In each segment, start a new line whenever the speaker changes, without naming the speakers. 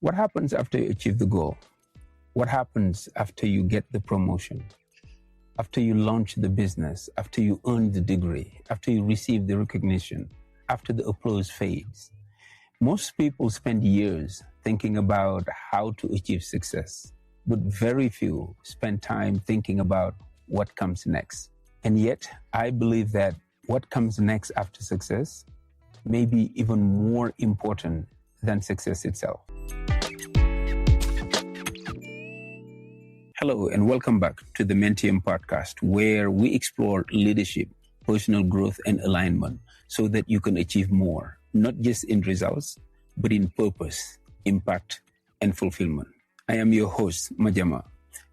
What happens after you achieve the goal? What happens after you get the promotion? After you launch the business? After you earn the degree? After you receive the recognition? After the applause fades? Most people spend years thinking about how to achieve success, but very few spend time thinking about what comes next. And yet, I believe that what comes next after success may be even more important than success itself. Hello, and welcome back to the Mentium Podcast, where we explore leadership, personal growth, and alignment so that you can achieve more, not just in results, but in purpose, impact, and fulfillment. I am your host, Madiama,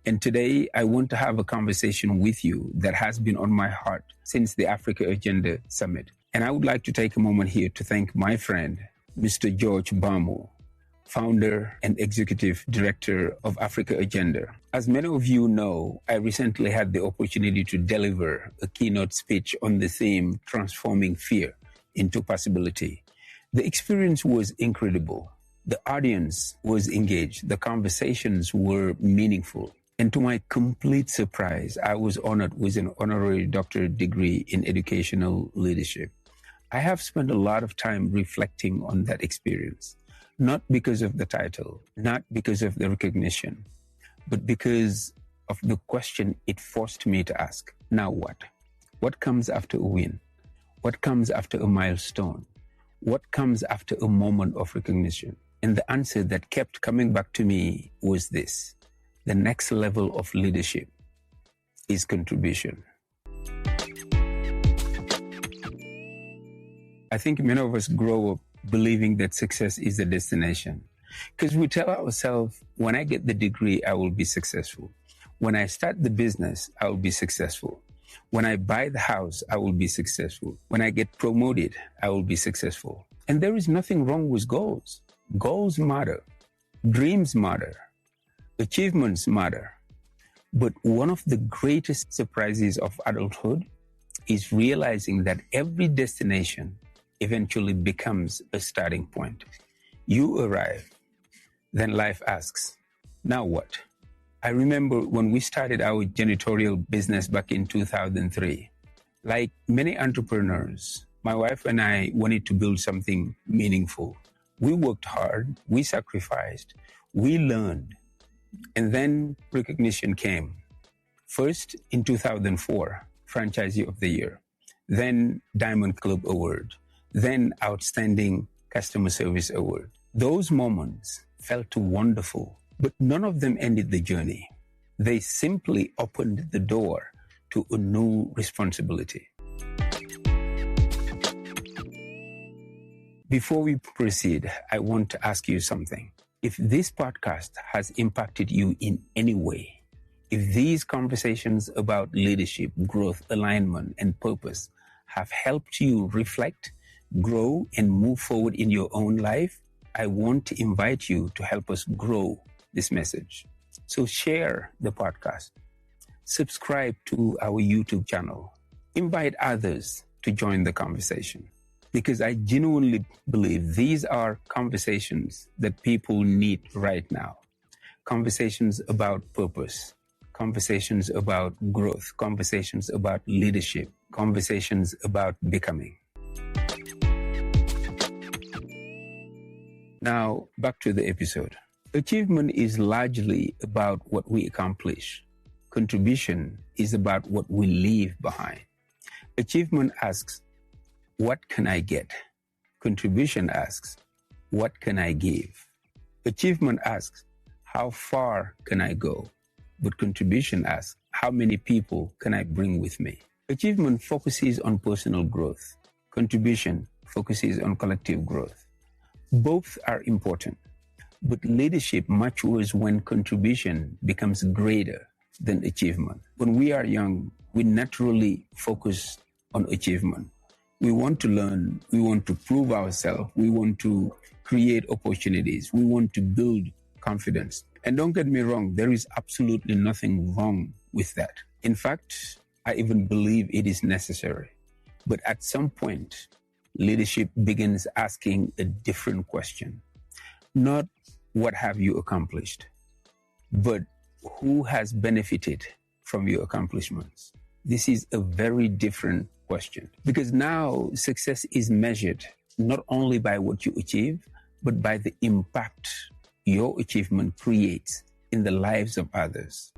and today I want to have a conversation with you that has been on my heart since the Africa Agenda Summit. And I would like to take a moment here to thank my friend, Mr. George Bamu, founder and executive director of Africa Agenda. As many of you know, I recently had the opportunity to deliver a keynote speech on the theme Transforming Fear into Possibility. The experience was incredible. The audience was engaged. The conversations were meaningful. And to my complete surprise, I was honored with an honorary doctorate degree in educational leadership. I have spent a lot of time reflecting on that experience, not because of the title, not because of the recognition, but because of the question it forced me to ask. Now what? What comes after a win? What comes after a milestone? What comes after a moment of recognition? And the answer that kept coming back to me was this: the next level of leadership is contribution. I think many of us grow up believing that success is the destination, because we tell ourselves, when I get the degree, I will be successful. When I start the business, I will be successful. When I buy the house, I will be successful. When I get promoted, I will be successful. And there is nothing wrong with goals. Goals matter. Dreams matter. Achievements matter. But one of the greatest surprises of adulthood is realizing that every destination eventually becomes a starting point. You arrive, then life asks, now what? I remember when we started our janitorial business back in 2003. Like many entrepreneurs, my wife and I wanted to build something meaningful. We worked hard, we sacrificed, we learned, and then recognition came. First, in 2004, Franchisee of the Year, then Diamond Club Award, then Outstanding Customer Service Award. Those moments felt wonderful, but none of them ended the journey. They simply opened the door to a new responsibility. Before we proceed, I want to ask you something. If this podcast has impacted you in any way, if these conversations about leadership, growth, alignment, and purpose have helped you reflect, grow, and move forward in your own life, I want to invite you to help us grow this message. So share the podcast, subscribe to our YouTube channel, invite others to join the conversation, because I genuinely believe these are conversations that people need right now. Conversations about purpose, conversations about growth, conversations about leadership, conversations about becoming. Now, back to the episode. Achievement is largely about what we accomplish. Contribution is about what we leave behind. Achievement asks, what can I get? Contribution asks, what can I give? Achievement asks, how far can I go? But contribution asks, how many people can I bring with me? Achievement focuses on personal growth. Contribution focuses on collective growth. Both are important, but leadership matures when contribution becomes greater than achievement. When we are young, we naturally focus on achievement. We want to learn, we want to prove ourselves, we want to create opportunities, we want to build confidence. And don't get me wrong, there is absolutely nothing wrong with that. In fact, I even believe it is necessary. But at some point, leadership begins asking a different question. Not what have you accomplished, but who has benefited from your accomplishments? This is a very different question, because now success is measured not only by what you achieve, but by the impact your achievement creates in the lives of others.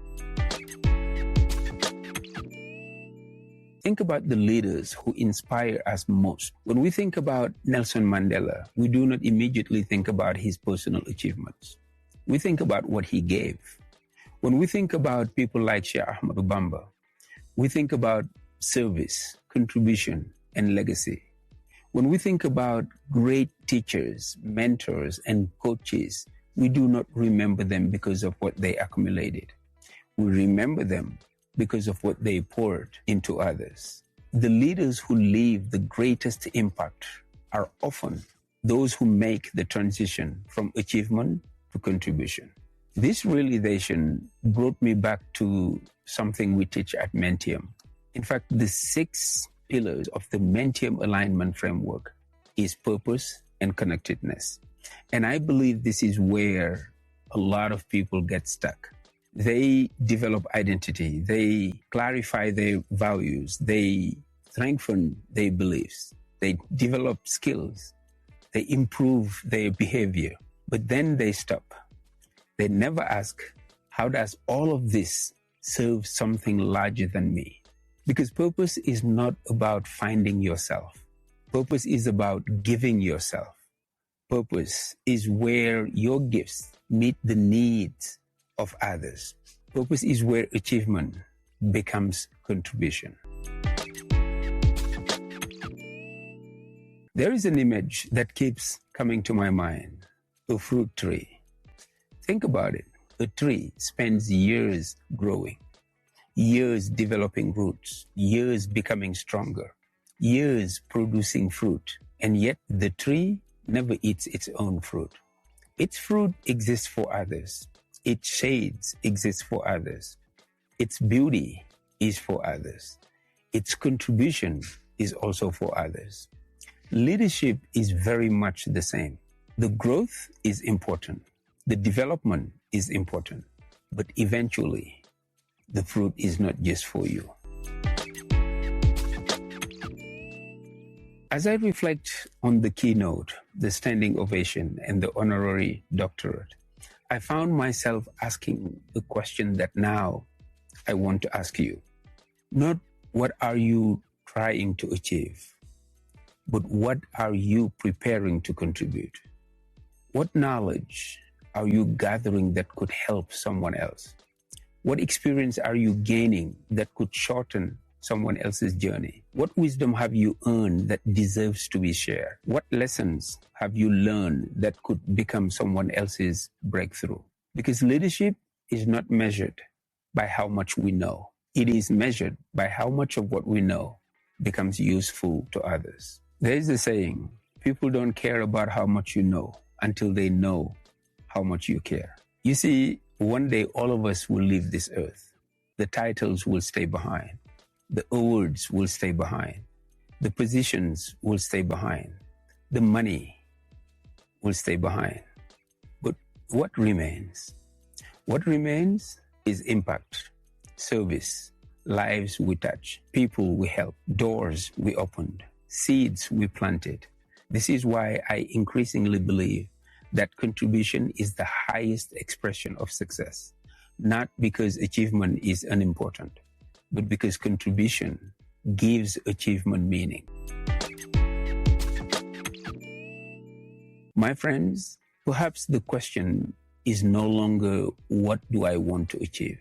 Think about the leaders who inspire us most. When we think about Nelson Mandela, we do not immediately think about his personal achievements. We think about what he gave. When we think about people like Sheikh Ahmadou Bamba, we think about service, contribution, and legacy. When we think about great teachers, mentors, and coaches, we do not remember them because of what they accumulated. We remember them because of what they poured into others. The leaders who leave the greatest impact are often those who make the transition from achievement to contribution. This realization brought me back to something we teach at Mentium. In fact, the 6 pillars of the Mentium alignment framework is purpose and connectedness. And I believe this is where a lot of people get stuck. They develop identity, they clarify their values, they strengthen their beliefs, they develop skills, they improve their behavior, but then they stop. They never ask, how does all of this serve something larger than me? Because purpose is not about finding yourself. Purpose is about giving yourself. Purpose is where your gifts meet the needs of others. Purpose is where achievement becomes contribution. There is an image that keeps coming to my mind, a fruit tree. Think about it. A tree spends years growing, years developing roots, years becoming stronger, years producing fruit, and yet the tree never eats its own fruit. Its fruit exists for others. Its shades exist for others. Its beauty is for others. Its contribution is also for others. Leadership is very much the same. The growth is important. The development is important. But eventually, the fruit is not just for you. As I reflect on the keynote, the standing ovation, and the honorary doctorate, I found myself asking the question that now I want to ask you. Not what are you trying to achieve, but what are you preparing to contribute? What knowledge are you gathering that could help someone else? What experience are you gaining that could shorten someone else's journey? What wisdom have you earned that deserves to be shared? What lessons have you learned that could become someone else's breakthrough? Because leadership is not measured by how much we know. It is measured by how much of what we know becomes useful to others. There is a saying, people don't care about how much you know until they know how much you care. You see, one day all of us will leave this earth. The titles will stay behind. The awards will stay behind. The positions will stay behind. The money will stay behind. But what remains? What remains is impact, service, lives we touch, people we help, doors we opened, seeds we planted. This is why I increasingly believe that contribution is the highest expression of success, not because achievement is unimportant, but because contribution gives achievement meaning. My friends, perhaps the question is no longer, what do I want to achieve?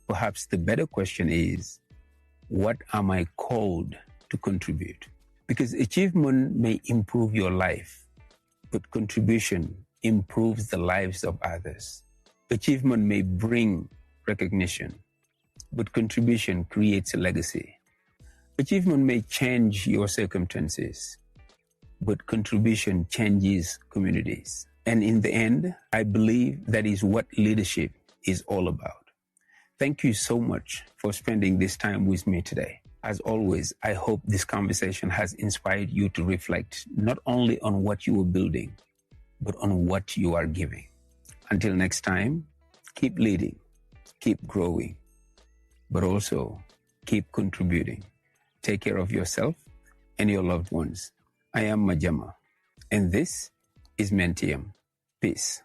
Perhaps the better question is, what am I called to contribute? Because achievement may improve your life, but contribution improves the lives of others. Achievement may bring recognition, but contribution creates a legacy. Achievement may change your circumstances, but contribution changes communities. And in the end, I believe that is what leadership is all about. Thank you so much for spending this time with me today. As always, I hope this conversation has inspired you to reflect not only on what you are building, but on what you are giving. Until next time, keep leading, keep growing, but also keep contributing. Take care of yourself and your loved ones. I am Madiama, and this is Mentium. Peace.